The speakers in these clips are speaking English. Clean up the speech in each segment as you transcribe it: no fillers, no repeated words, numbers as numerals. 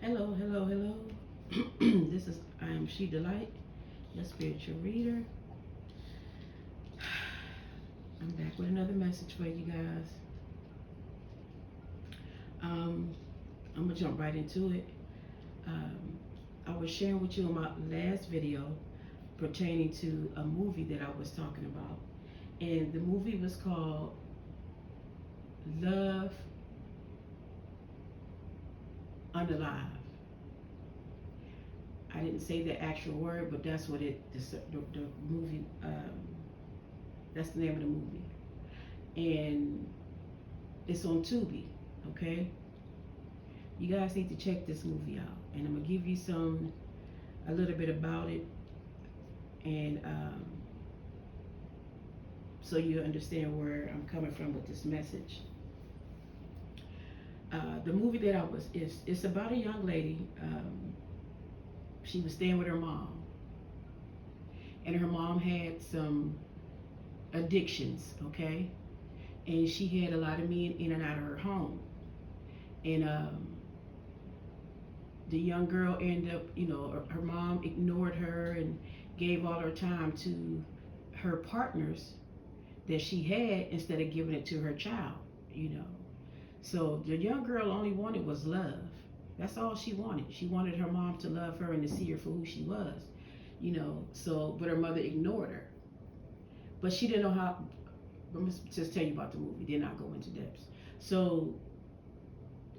Hello, hello, hello. I am She Delight, your spiritual reader. I'm back with another message for you guys. Um, I'm gonna jump right into it. Um, I was sharing with you in my last video pertaining to a movie that I was talking about, and the movie was called Love Unalive. I didn't say the actual word, but that's what the movie. That's the name of the movie, and it's on Tubi. Okay, you guys need to check this movie out, and I'm gonna give you a little bit about it, and so you understand where I'm coming from with this message. The movie that I was is it's about a young lady. She was staying with her mom, and her mom had some addictions. Okay, and she had a lot of men in and out of her home, and the young girl ended up, her mom ignored her and gave all her time to her partners that she had instead of giving it to her child, you know. So the young girl only wanted was love. That's all she wanted. She wanted her mom to love her and to see her for who she was, you know. So, but her mother ignored her. But she didn't know how. I'm just tell you about the movie. Then I'll go into depths. So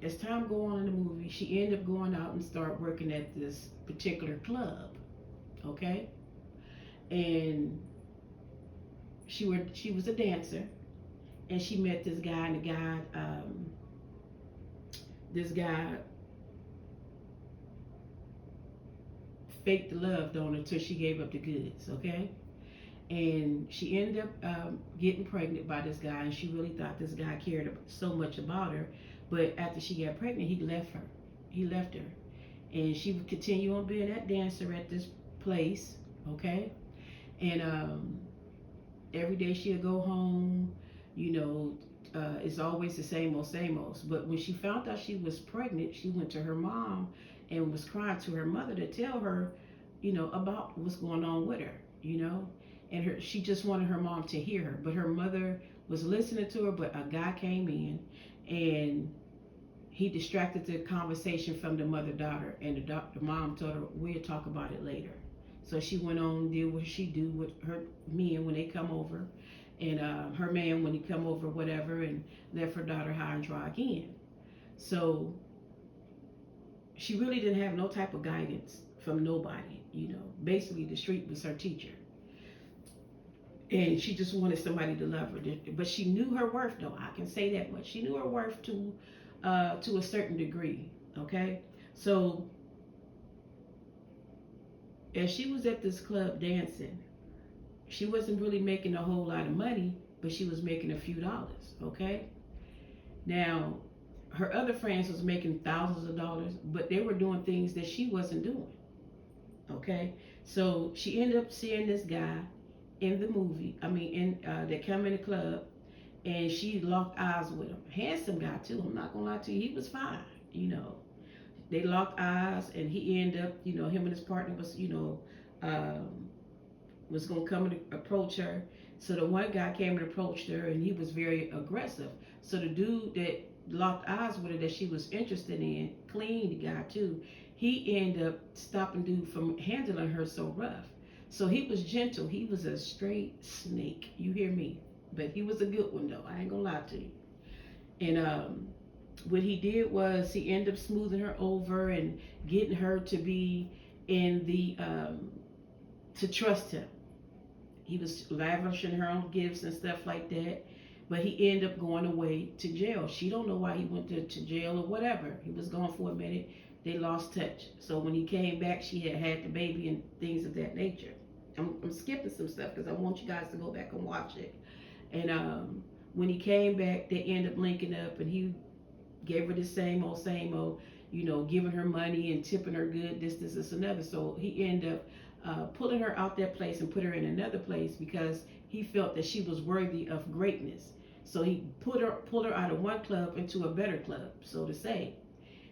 as time go on in the movie, she ended up going out and start working at this particular club. Okay, and she was a dancer, and she met this guy, and this guy faked the love on her until she gave up the goods. Okay, and she ended up getting pregnant by this guy, and she really thought this guy cared so much about her. But after she got pregnant, he left her. He left her, and she would continue on being that dancer at this place. Okay, and every day she'll go home. You know, it's always the same old, same old. But when she found out she was pregnant, she went to her mom and was crying to her mother to tell her, about what's going on with her. And she just wanted her mom to hear her, but her mother was listening to her. But a guy came in, and he distracted the conversation from the mother daughter, and the mom told her, "We'll talk about it later." So she went on did what she do with her men when they come over, and her man when he come over, whatever, and left her daughter high and dry again. So she really didn't have no type of guidance from nobody. Basically the street was her teacher, and she just wanted somebody to love her. But she knew her worth, though. I can say that much. She knew her worth to a certain degree. Okay, so as she was at this club dancing, she wasn't really making a whole lot of money, but she was making a few dollars. Okay, now her other friends was making thousands of dollars, but they were doing things that she wasn't doing. Okay, so she ended up seeing this guy in the movie. I mean, they come in the club, and she locked eyes with him. Handsome guy too. I'm not gonna lie to you, he was fine. You know, they locked eyes, and he ended up, him and his partner was gonna come and approach her. So the one guy came and approached her, and he was very aggressive. So the dude that locked eyes with her that she was interested in, clean guy too, he ended up stopping dude from handling her so rough. So he was gentle. He was a straight snake. You hear me? But he was a good one though. I ain't gonna lie to you. And what he did was he ended up smoothing her over and getting her to be in the to trust him. He was lavishing her on gifts and stuff like that. But he ended up going away to jail. She don't know why he went to jail or whatever. He was gone for a minute. They lost touch. So when he came back, she had the baby and things of that nature. I'm skipping some stuff because I want you guys to go back and watch it. And when he came back, they ended up linking up, and he gave her the same old, giving her money and tipping her good, this, another. So he ended up pulling her out that place and put her in another place because he felt that she was worthy of greatness. So he pulled her out of one club into a better club, so to say.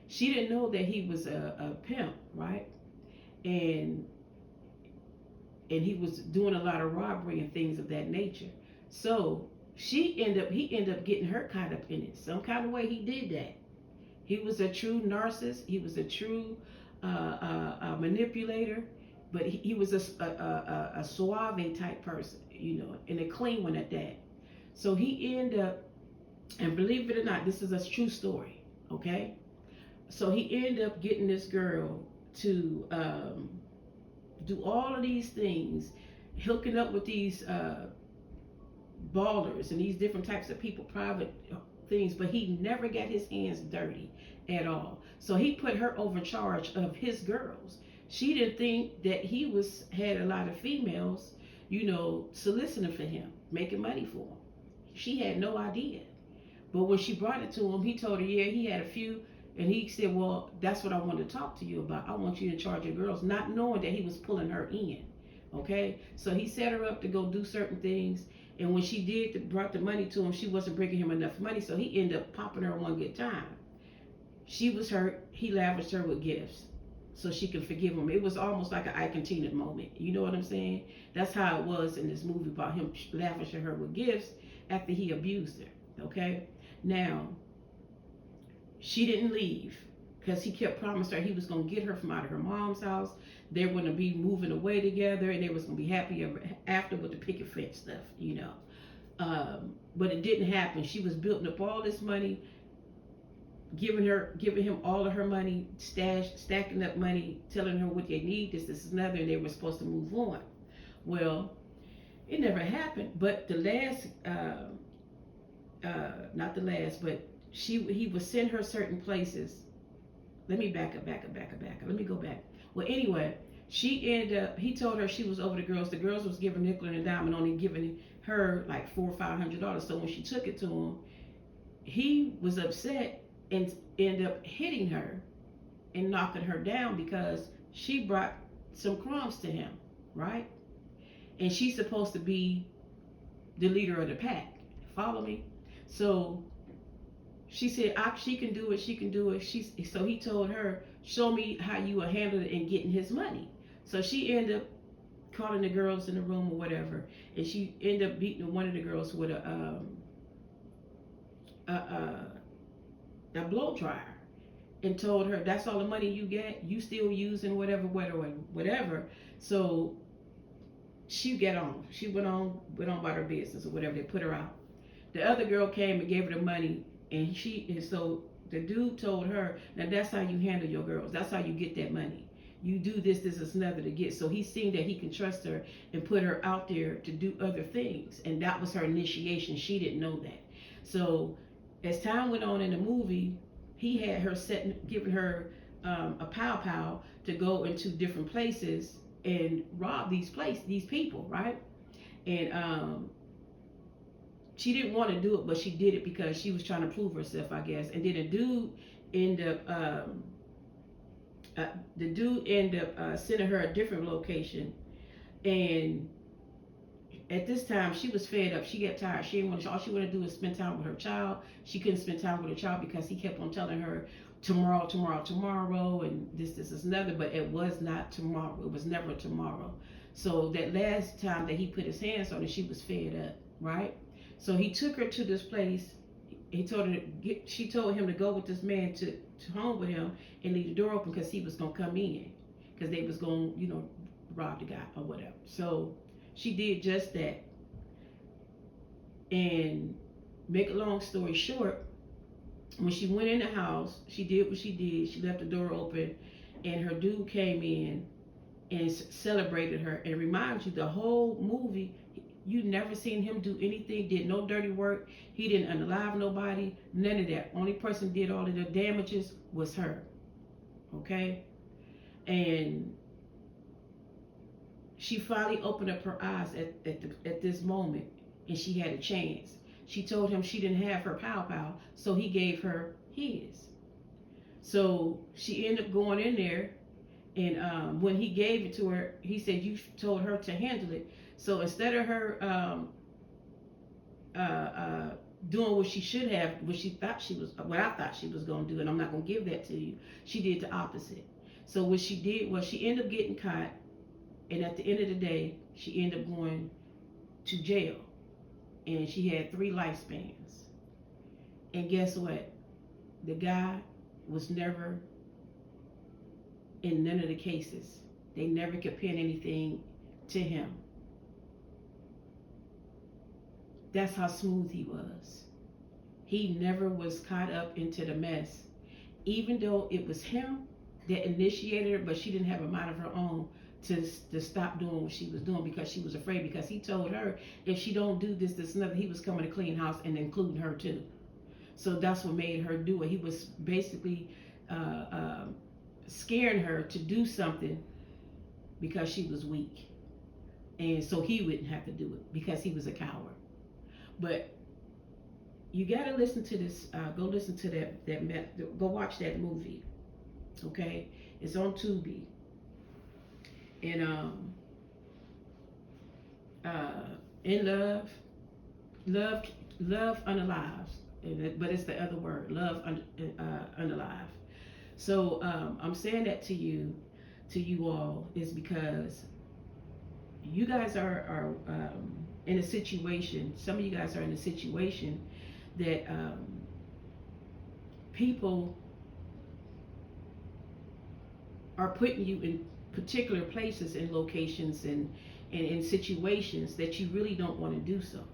She didn't know that he was a pimp, right? And he was doing a lot of robbery and things of that nature. So he ended up getting her caught up in it. Some kind of way he did that. He was a true narcissist. He was a true manipulator, but he was a suave type person, and a clean one at that. So he ended up, and believe it or not, this is a true story, okay? So he ended up getting this girl to do all of these things, hooking up with these ballers and these different types of people, private things, but he never got his hands dirty at all. So he put her over charge of his girls. She didn't think that he had a lot of females, soliciting for him, making money for him. She had no idea. But when she brought it to him, he told her, yeah, he had a few. And he said, well, that's what I want to talk to you about. I want you in charge of girls, not knowing that he was pulling her in. Okay? So he set her up to go do certain things. And when she brought the money to him, she wasn't bringing him enough money. So he ended up popping her one good time. She was hurt. He lavished her with gifts so she could forgive him. It was almost like an Ike and Tina moment. You know what I'm saying? That's how it was in this movie about him lavishing her with gifts after he abused her. Okay? Now, she didn't leave because he kept promising her he was going to get her from out of her mom's house. They were going to be moving away together, and they was going to be happy ever after with the picket fence stuff. But it didn't happen. She was building up all this money, giving him all of her money, stacking up money, telling her what they need, this, another, and they were supposed to move on. Well, it never happened. But the last, not the last, but he would send her certain places. Let me back up. Let me go back. Well, anyway, he told her she was over the girls. The girls was giving nickel and a dime and only giving her like $400 or $500. So when she took it to him, he was upset and ended up hitting her and knocking her down because she brought some crumbs to him, right? And she's supposed to be the leader of the pack. Follow me? So she said, she can do it. So he told her, show me how you will handle it and getting his money. So she ended up calling the girls in the room or whatever, and she ended up beating one of the girls with a blow dryer, and told her that's all the money you get, you still using whatever. So she went on about her business or whatever. They put her out. The other girl came and gave her the money, and so the dude told her, now that's how you handle your girls. That's how you get that money. You do this is another to get. So he's seen that he can trust her and put her out there to do other things. And that was her initiation. She didn't know that. So as time went on in the movie, he had her giving her a pow to go into different places and rob these people, right? And she didn't want to do it, but she did it because she was trying to prove herself, I guess. And then the dude ended up sending her a different location. And at this time, she was fed up. She got tired. All she wanted to do was spend time with her child. She couldn't spend time with her child because he kept on telling her tomorrow, and this, another. But it was not tomorrow. It was never tomorrow. So that last time that he put his hands on her, she was fed up, right? So he took her to this place. She told him to go with this man to home with him and leave the door open because he was going to come in because they was going to, rob the guy or whatever. So she did just that. And make a long story short, when she went in the house, she did what she did. She left the door open, and her dude came in and celebrated her. And remind you, the whole movie, you never seen him do anything, did no dirty work. He didn't unalive nobody, none of that. Only person did all of the damages was her. Okay? And she finally opened up her eyes at this moment, and she had a chance. She told him she didn't have her pow, so he gave her his. So she ended up going in there, and when he gave it to her, he said, you told her to handle it. So instead of her doing what she should have, what she thought she was, what I thought she was going to do, and I'm not going to give that to you. She did the opposite. So what she did was she ended up getting caught, and at the end of the day, she ended up going to jail, and she had 3 lifespans. And guess what? The guy was never in none of the cases. They never could pin anything to him. That's how smooth he was. He never was caught up into the mess, even though it was him that initiated her, but she didn't have a mind of her own to stop doing what she was doing because she was afraid. Because he told her if she don't do this, this, and other, he was coming to clean house and including her too. So that's what made her do it. He was basically uh, uh, scaring her to do something because she was weak, and so he wouldn't have to do it because he was a coward. But you got to listen to this. Go listen to go watch that movie. Okay, it's on Tubi, and in love, love unalive. But it's the other word, love unalive. So I'm saying that to you all, is because you guys are in a situation. Some of you guys are in a situation that people are putting you in particular places and locations and in situations that you really don't want to do so.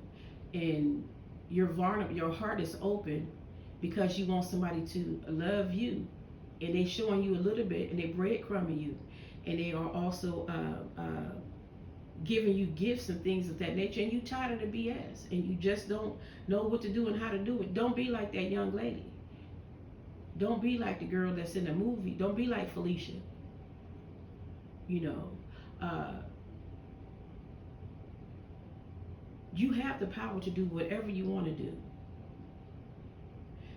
And you're vulnerable, your heart is open because you want somebody to love you. And they showing you a little bit, and they breadcrumbing you. And they are also giving you gifts and things of that nature. And you tired of the BS. And you just don't know what to do and how to do it. Don't be like that young lady. Don't be like the girl that's in the movie. Don't be like Felicia. You know, you have the power to do whatever you want to do.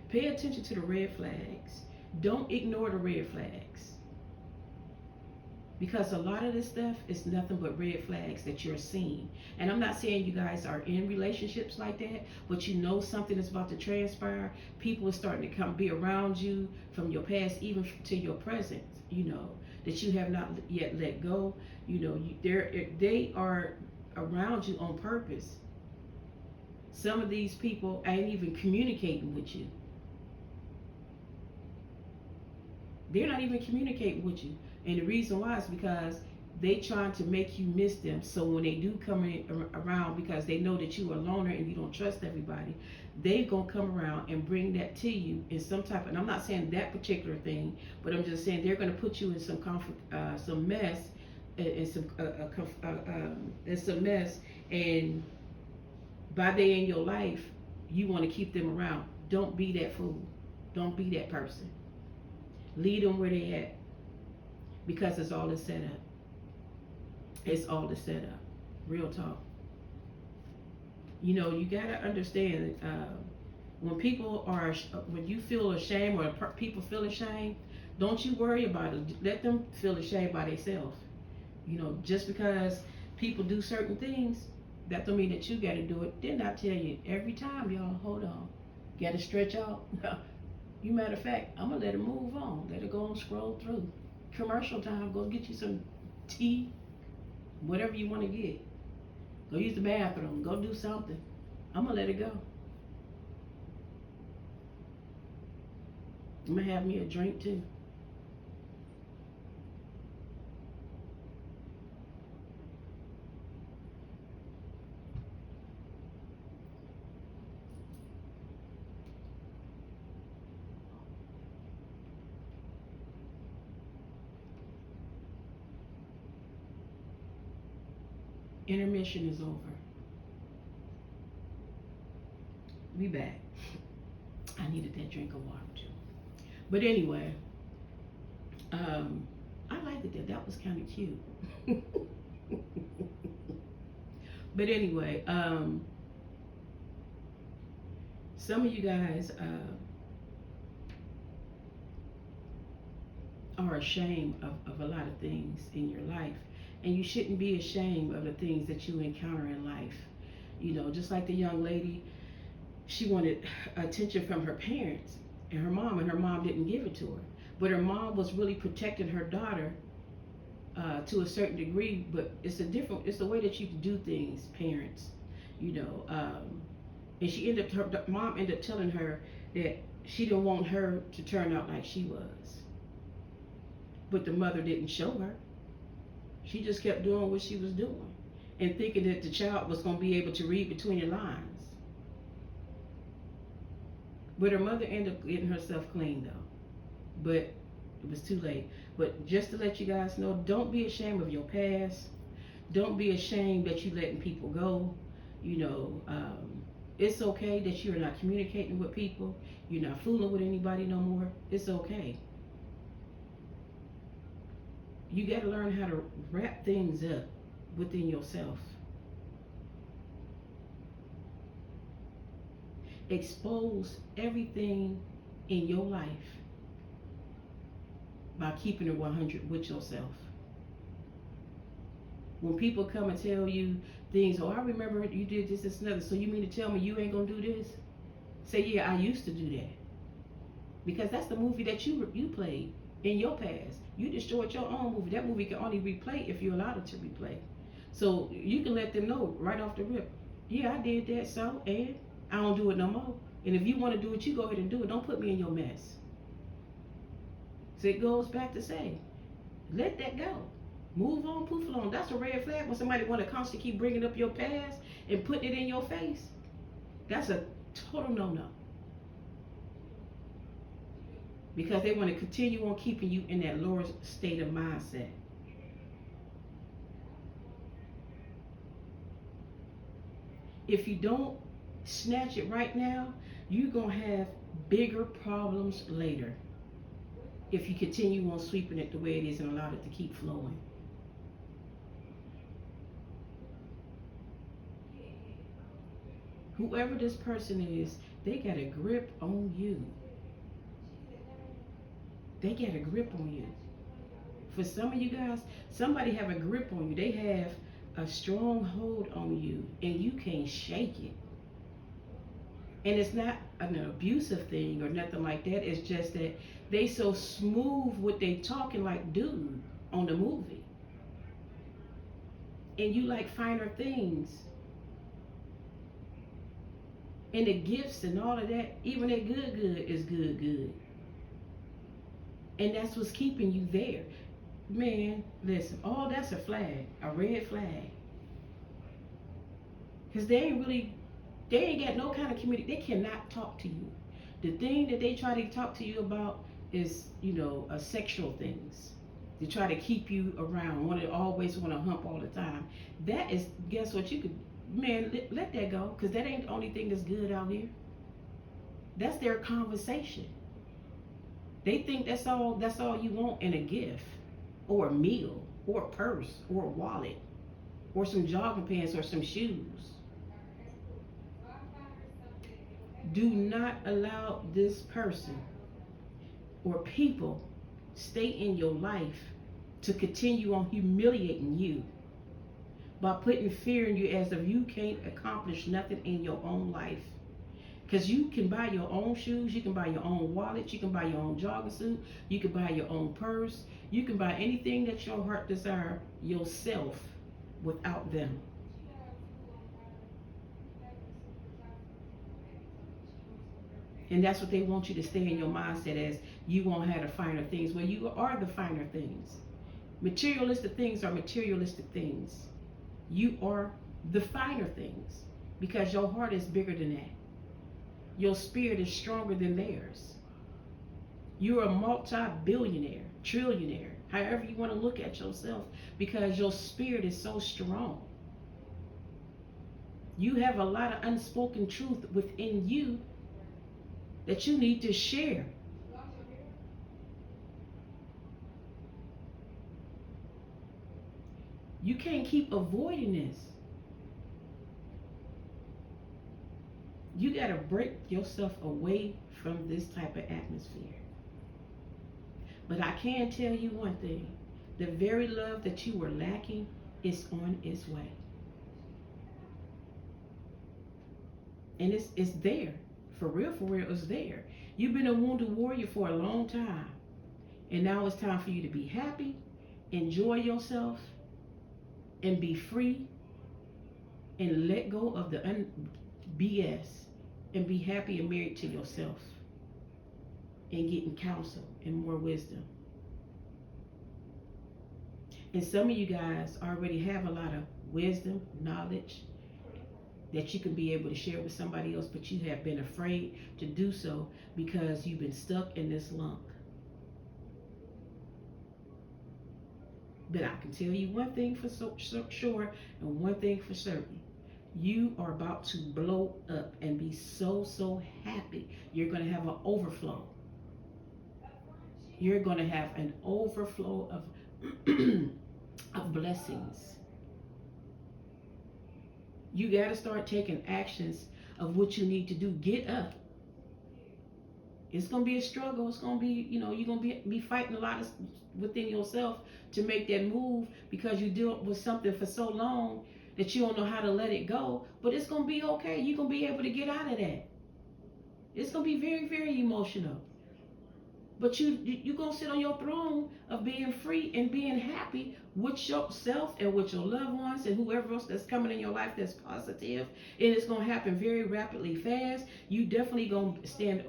Pay attention to the red flags. Don't ignore the red flags. Because a lot of this stuff is nothing but red flags that you're seeing. And I'm not saying you guys are in relationships like that, but you know something is about to transpire. People are starting to be around you from your past, even to your present, you know, that you have not yet let go. You know, they are around you on purpose. Some of these people ain't even communicating with you. They're not even communicating with you. And the reason why is because they trying to make you miss them. So when they do come around, because they know that you are a loner and you don't trust everybody, they gonna come around and bring that to you in some type of, and I'm not saying that particular thing, but I'm just saying they're gonna put you in some conflict, some mess, and some mess, and by they in your life, you want to keep them around. Don't be that fool. Don't be that person. Lead them where they at, because it's all a setup. It's all a setup. Real talk. You know, you gotta understand when people are, when you feel ashamed or people feel ashamed, don't you worry about it. Let them feel ashamed by themselves. You know, just because people do certain things, that don't mean that you gotta do it. Didn't I tell you every time, y'all? Hold on. Gotta stretch out. You matter of fact, I'm gonna let it move on. Let it go and scroll through. Commercial time. Go get you some tea, whatever you want to get. Go use the bathroom. Go do something. I'm gonna let it go. I'm gonna have me a drink too. Intermission is over. We back. I needed that drink of water too. But anyway, I liked it. That was kind of cute. But anyway, some of you guys are ashamed of a lot of things in your life. And you shouldn't be ashamed of the things that you encounter in life. You know, just like the young lady, she wanted attention from her parents and her mom didn't give it to her. But her mom was really protecting her daughter to a certain degree. But it's the way that you do things, parents, you know. And her mom ended up telling her that she didn't want her to turn out like she was. But the mother didn't show her. She just kept doing what she was doing and thinking that the child was going to be able to read between the lines. But her mother ended up getting herself clean though. But it was too late. But just to let you guys know, don't be ashamed of your past. Don't be ashamed that you letting people go. You know, it's okay that you're not communicating with people. You're not fooling with anybody no more. It's okay. You got to learn how to wrap things up within yourself. Expose everything in your life by keeping it 100 with yourself. When people come and tell you things, oh, I remember you did this, this, and another, so you mean to tell me you ain't gonna do this? Say, yeah, I used to do that. Because that's the movie that you played in your past. You destroyed your own movie. That movie can only replay if you allow it to replay. So you can let them know right off the rip, yeah, I did that, so, and I don't do it no more. And if you want to do it, you go ahead and do it. Don't put me in your mess. So it goes back to say, let that go. Move on, poof along. That's a red flag when somebody want to constantly keep bringing up your past and putting it in your face. That's a total no-no. Because they want to continue on keeping you in that lower state of mindset. If you don't snatch it right now, you're going to have bigger problems later if you continue on sweeping it the way it is and allow it to keep flowing. Whoever this person is, they got a grip on you. They got a grip on you. For some of you guys, somebody have a grip on you. They have a strong hold on you and you can't shake it. And it's not an abusive thing or nothing like that. It's just that they so smooth what they talking like dude on the movie. And you like finer things. And the gifts and all of that, even that good is good. And that's what's keeping you there. Man, listen, all that's a flag, a red flag. Because they ain't got no kind of community. They cannot talk to you. The thing that they try to talk to you about is, sexual things. They try to keep you around, always want to hump all the time. That is, guess what, you could, man, let that go. Because that ain't the only thing that's good out here. That's their conversation. They think that's all you want in a gift, or a meal, or a purse, or a wallet, or some jogging pants, or some shoes. Do not allow this person or people stay in your life to continue on humiliating you by putting fear in you as if you can't accomplish nothing in your own life. Because you can buy your own shoes, you can buy your own wallet, you can buy your own jogging suit, you can buy your own purse, you can buy anything that your heart desires yourself without them. And that's what they want you to stay in your mindset as you won't have the finer things. Well, you are the finer things. Materialistic things are materialistic things. You are the finer things because your heart is bigger than that. Your spirit is stronger than theirs. You're a multi-billionaire, trillionaire, however you want to look at yourself, because your spirit is so strong. You have a lot of unspoken truth within you that you need to share. You can't keep avoiding this. You got to break yourself away from this type of atmosphere. But I can tell you one thing. The very love that you were lacking is on its way. And it's there. For real, it's there. You've been a wounded warrior for a long time. And now it's time for you to be happy, enjoy yourself, and be free and let go of the BS and be happy and married to yourself and getting counsel and more wisdom. And some of you guys already have a lot of wisdom, knowledge that you can be able to share with somebody else, but you have been afraid to do so because you've been stuck in this lump. But I can tell you one thing for sure and one thing for certain. You are about to blow up and be so happy. You're going to have an overflow. You're going to have an overflow of of blessings. You got to start taking actions of what you need to do. Get up. It's going to be a struggle. It's going to be, you're going to be fighting a lot of within yourself to make that move because you dealt with something for so long that you don't know how to let it go. But it's going to be okay. You're going to be able to get out of that. It's going to be very emotional. But you're going to sit on your throne of being free and being happy with yourself and with your loved ones and whoever else that's coming in your life that's positive. And it's going to happen very rapidly fast. You definitely going to stand,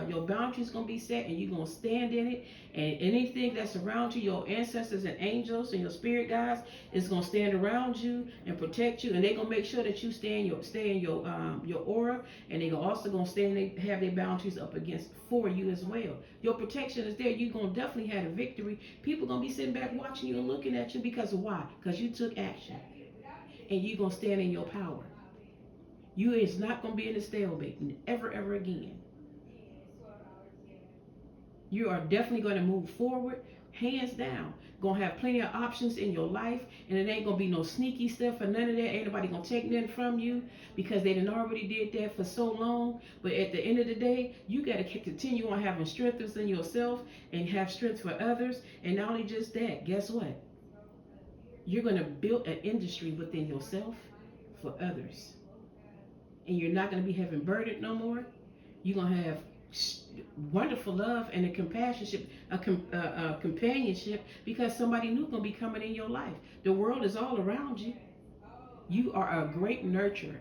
your boundaries going to be set and you're going to stand in it. And anything that's around you, your ancestors and angels and your spirit guides, is going to stand around you and protect you. And they're going to make sure that you stay in your aura. And they're also going to have their boundaries up against for you as well. Your protection is there. You're going to definitely have a victory. People going to be sitting back watching you and looking at you because of why? Because you took action. And you're going to stand in your power. You is not going to be in a stalemate ever again. You are definitely going to move forward, hands down. Gonna have plenty of options in your life, and it ain't gonna be no sneaky stuff or none of that. Ain't nobody gonna take nothing from you because they done already did that for so long. But at the end of the day, you gotta continue on having strength within yourself and have strength for others. And not only just that, guess what? You're gonna build an industry within yourself for others, and you're not gonna be having burden no more. You're gonna have wonderful love and a compassion, a companionship because somebody new gonna be coming in your life. The world is all around you. You are a great nurturer,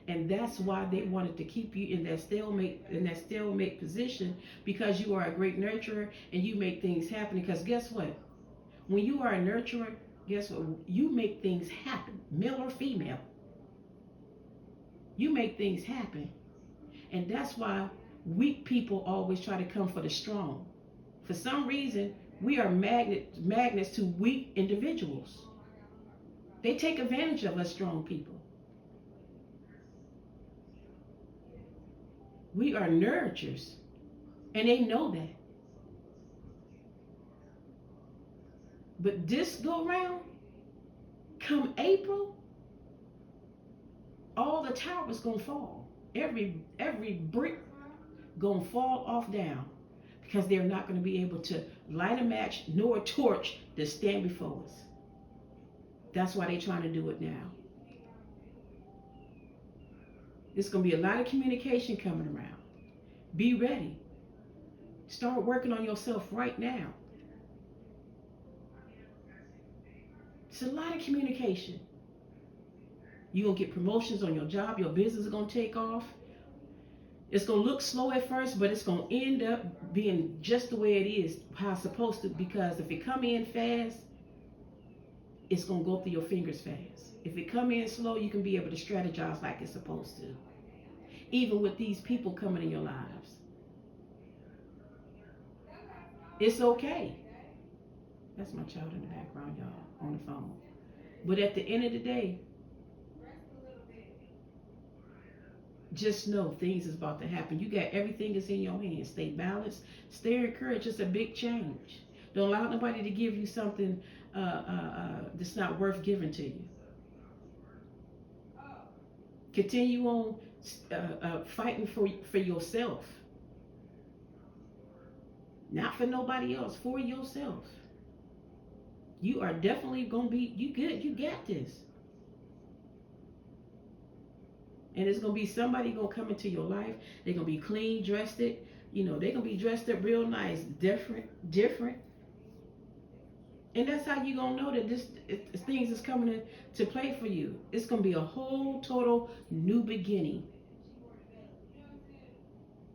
and that's why they wanted to keep you in that stalemate position because you are a great nurturer and you make things happen. Because guess what? When you are a nurturer, guess what? You make things happen, male or female. You make things happen, and that's why weak people always try to come for the strong. For some reason, we are magnets to weak individuals. They take advantage of us strong people. We are nurturers, and they know that. But this go round, come April, all the towers gonna fall. Every brick gonna fall off down because they're not gonna be able to light a match nor a torch to stand before us. That's why they're trying to do it now. There's gonna be a lot of communication coming around. Be ready. Start working on yourself right now. It's a lot of communication. You're gonna get promotions on your job, your business is gonna take off. It's gonna look slow at first, but it's gonna end up being just the way it is, how it's supposed to, because if it come in fast, it's gonna go through your fingers fast. If it come in slow, you can be able to strategize like it's supposed to. Even with these people coming in your lives. It's okay. That's my child in the background, y'all, on the phone. But at the end of the day, just know things is about to happen. You got everything is in your hands. Stay balanced. Stay encouraged. It's a big change. Don't allow nobody to give you something that's not worth giving to you. Continue on fighting for yourself. Not for nobody else, for yourself. You are definitely going to be, you good, you got this. And it's gonna be somebody gonna come into your life. They're gonna be clean, dressed it. You know, they're gonna be dressed up real nice, different. And that's how you gonna know that things is coming to play for you. It's gonna be a whole total new beginning.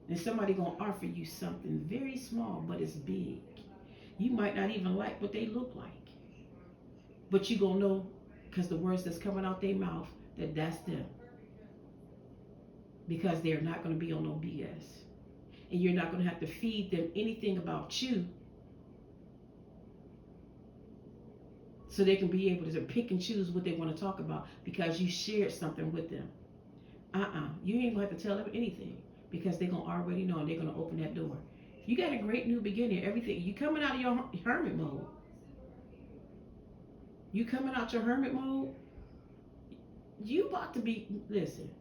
And somebody gonna offer you something very small, but it's big. You might not even like what they look like, but you gonna know because the words that's coming out their mouth that that's them. Because they're not gonna be on no BS, and you're not gonna have to feed them anything about you, so they can be able to pick and choose what they want to talk about because you shared something with them. You ain't gonna have to tell them anything because they're gonna already know and they're gonna open that door. You got a great new beginning. Everything you coming out of your hermit mode. You coming out your hermit mode. You about to be listen.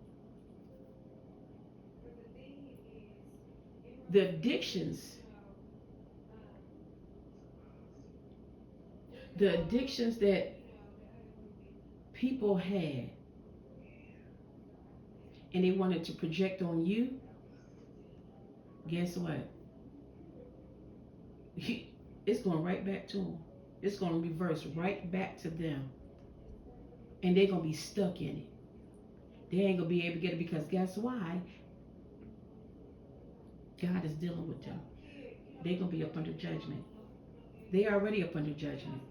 The addictions, that people had, and they wanted to project on you. Guess what? It's going right back to them. It's going to reverse right back to them. And they're going to be stuck in it. They ain't going to be able to get it because guess why? God is dealing with them. They're going to be up under judgment. They already up under judgment.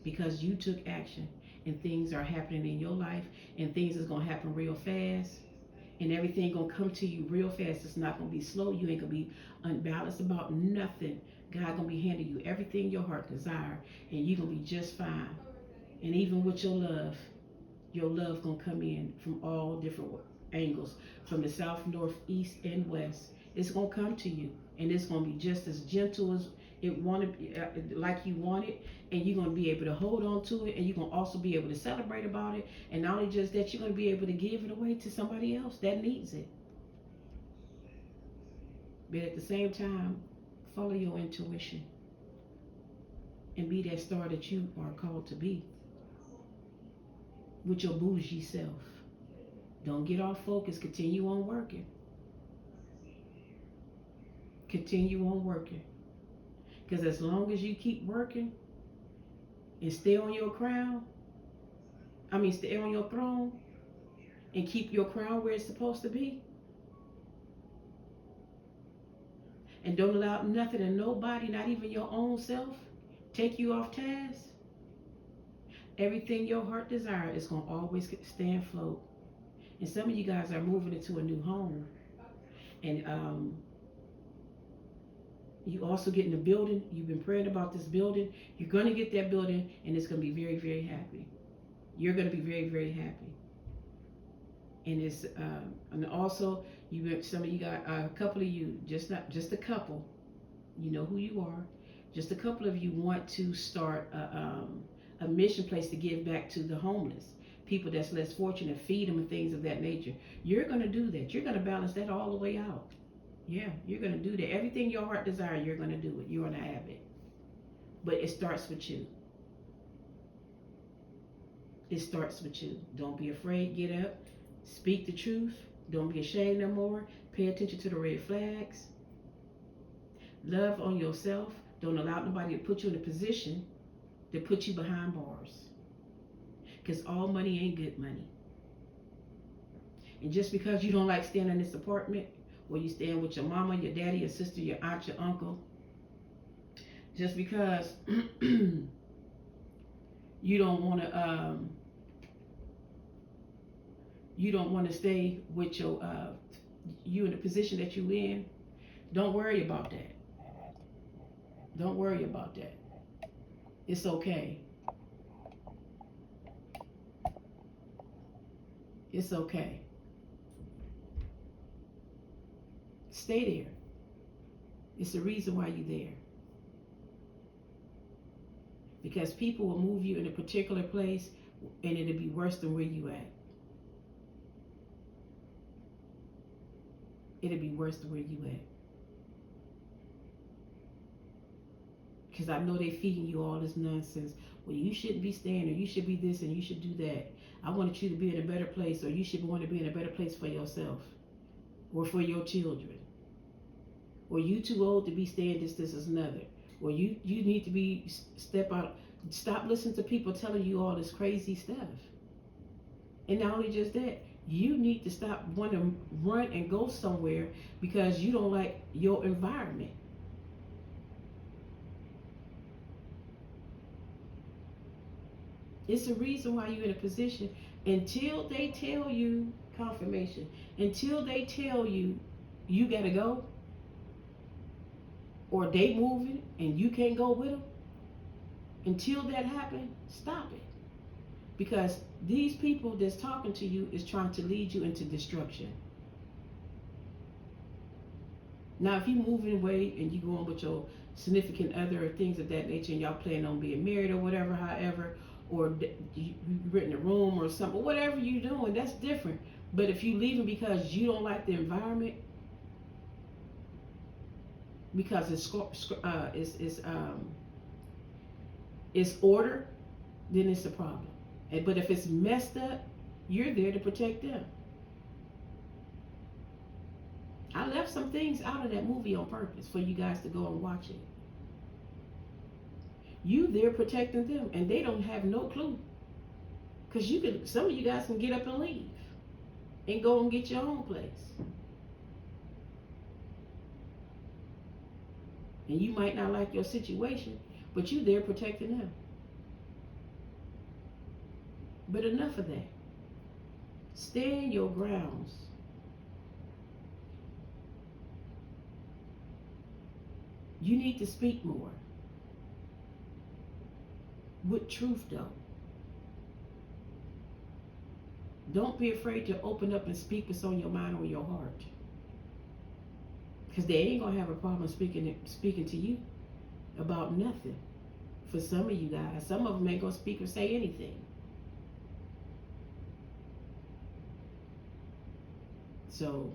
Because you took action and things are happening in your life and things is going to happen real fast. And everything gonna come to you real fast. It's not gonna be slow. You ain't gonna be unbalanced about nothing. God gonna be handing you everything your heart desire, and you gonna be just fine. And even with your love gonna come in from all different angles, from the south, north, east, and west. It's gonna come to you, and it's gonna be just as gentle as it wanted, like you want it, and you're gonna be able to hold on to it, and you're gonna also be able to celebrate about it, and not only just that, you're gonna be able to give it away to somebody else that needs it. But at the same time, follow your intuition and be that star that you are called to be with your bougie self. Don't get off focus. Continue on working. Continue on working. Because as long as you keep working and stay on your crown, stay on your throne and keep your crown where it's supposed to be, and don't allow nothing and nobody, not even your own self, take you off task, everything your heart desires is going to always stay afloat. And some of you guys are moving into a new home. And you also getting a building. You've been praying about this building. You're going to get that building, and it's going to be very, very happy. You're going to be very, very happy. And it's and also some of you got a couple of you, just a couple. You know who you are. Just a couple of you want to start a mission place to give back to the homeless, people that's less fortunate, feed them and things of that nature. You're going to do that. You're going to balance that all the way out. Yeah, you're going to do that. Everything your heart desires, you're going to do it. You're going to have it. But it starts with you. It starts with you. Don't be afraid. Get up. Speak the truth. Don't be ashamed no more. Pay attention to the red flags. Love on yourself. Don't allow nobody to put you in a position to put you behind bars. Because all money ain't good money. And just because you don't like staying in this apartment, where you stand with your mama, your daddy, your sister, your aunt, your uncle, just because you don't want to stay with you in the position that you in, don't worry about that. Don't worry about that. It's okay. It's okay. Stay there. It's the reason why you're there. Because people will move you in a particular place and it'll be worse than where you at. It'll be worse than where you at. Because I know they feeding you all this nonsense. Well, you shouldn't be staying, or you should be this, and you should do that. I wanted you to be in a better place, or you should want to be in a better place for yourself or for your children. Or you too old to be staying this is another. Or you need to be step out. Stop listening to people telling you all this crazy stuff. And not only just that, you need to stop wanting to run and go somewhere because you don't like your environment. It's the reason why you're in a position until they tell you confirmation, until they tell you you gotta go, or they moving and you can't go with them. Until that happens, stop it. Because these people that's talking to you is trying to lead you into destruction. Now, if you moving away and you going with your significant other or things of that nature, and y'all plan on being married or whatever, however, or you rent a room or something, whatever you doing, that's different. But if you leaving because you don't like the environment, because it's order, then it's a problem. But if it's messed up, you're there to protect them. I left some things out of that movie on purpose for you guys to go and watch it. You there protecting them, and they don't have no clue. Cause some of you guys can get up and leave, and go and get your own place. And you might not like your situation, but you there protecting them. But enough of that. Stand your grounds. You need to speak more. With truth, though. Don't be afraid to open up and speak what's on your mind or your heart. Because they ain't going to have a problem speaking to you about nothing. For some of you guys, some of them ain't going to speak or say anything. So,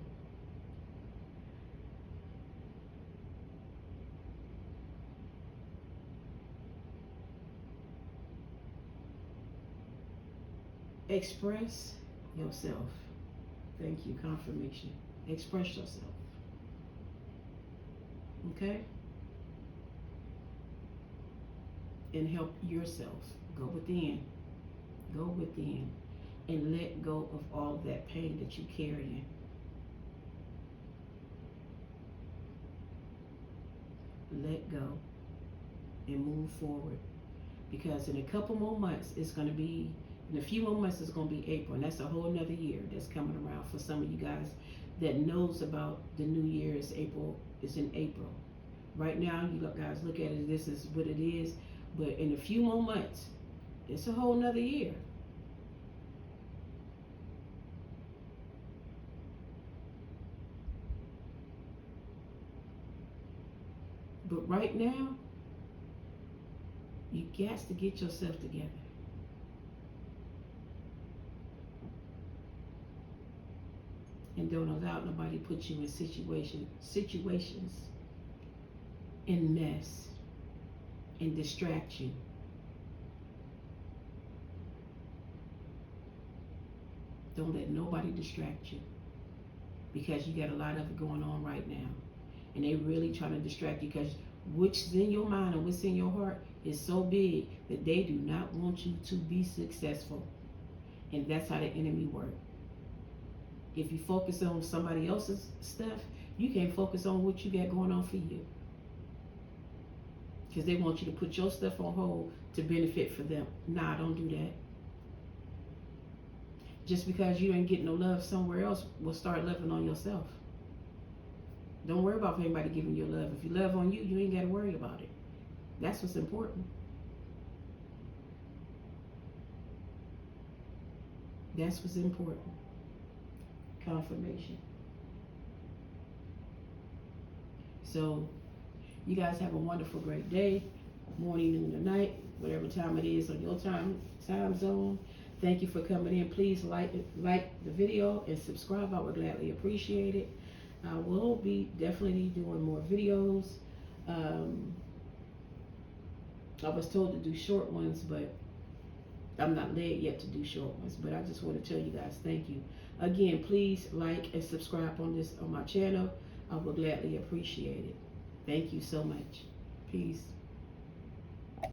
express yourself. Thank you, confirmation. Express yourself. Okay? And help yourself. Go within. Go within. And let go of all that pain that you carry. Let go and move forward. Because in a couple more months, in a few more months, it's going to be April. And that's a whole nother year that's coming around for some of you guys that knows about the new year is April. It's in April. Right now, you guys look at it, this is what it is. But in a few more months, it's a whole nother year. But right now, you got to get yourself together. And don't allow nobody put you in situations in mess and distract you. Don't let nobody distract you, because you got a lot of it going on right now. And they really trying to distract you, because what's in your mind and what's in your heart is so big that they do not want you to be successful. And that's how the enemy works. If you focus on somebody else's stuff, you can't focus on what you got going on for you. Because they want you to put your stuff on hold to benefit for them. Nah, don't do that. Just because you ain't getting no love somewhere else, will start loving on yourself. Don't worry about anybody giving you love. If you love on you, you ain't got to worry about it. That's what's important. That's what's important. Confirmation. So, you guys have a wonderful, great day, morning, noon, or night, whatever time it is on your time zone. Thank you for coming in. Please like the video and subscribe. I would gladly appreciate it. I will be definitely doing more videos. I was told to do short ones, but I'm not led yet to do short ones, but I just want to tell you guys thank you. Again, please like and subscribe on my channel. I will gladly appreciate it. Thank you so much. Peace.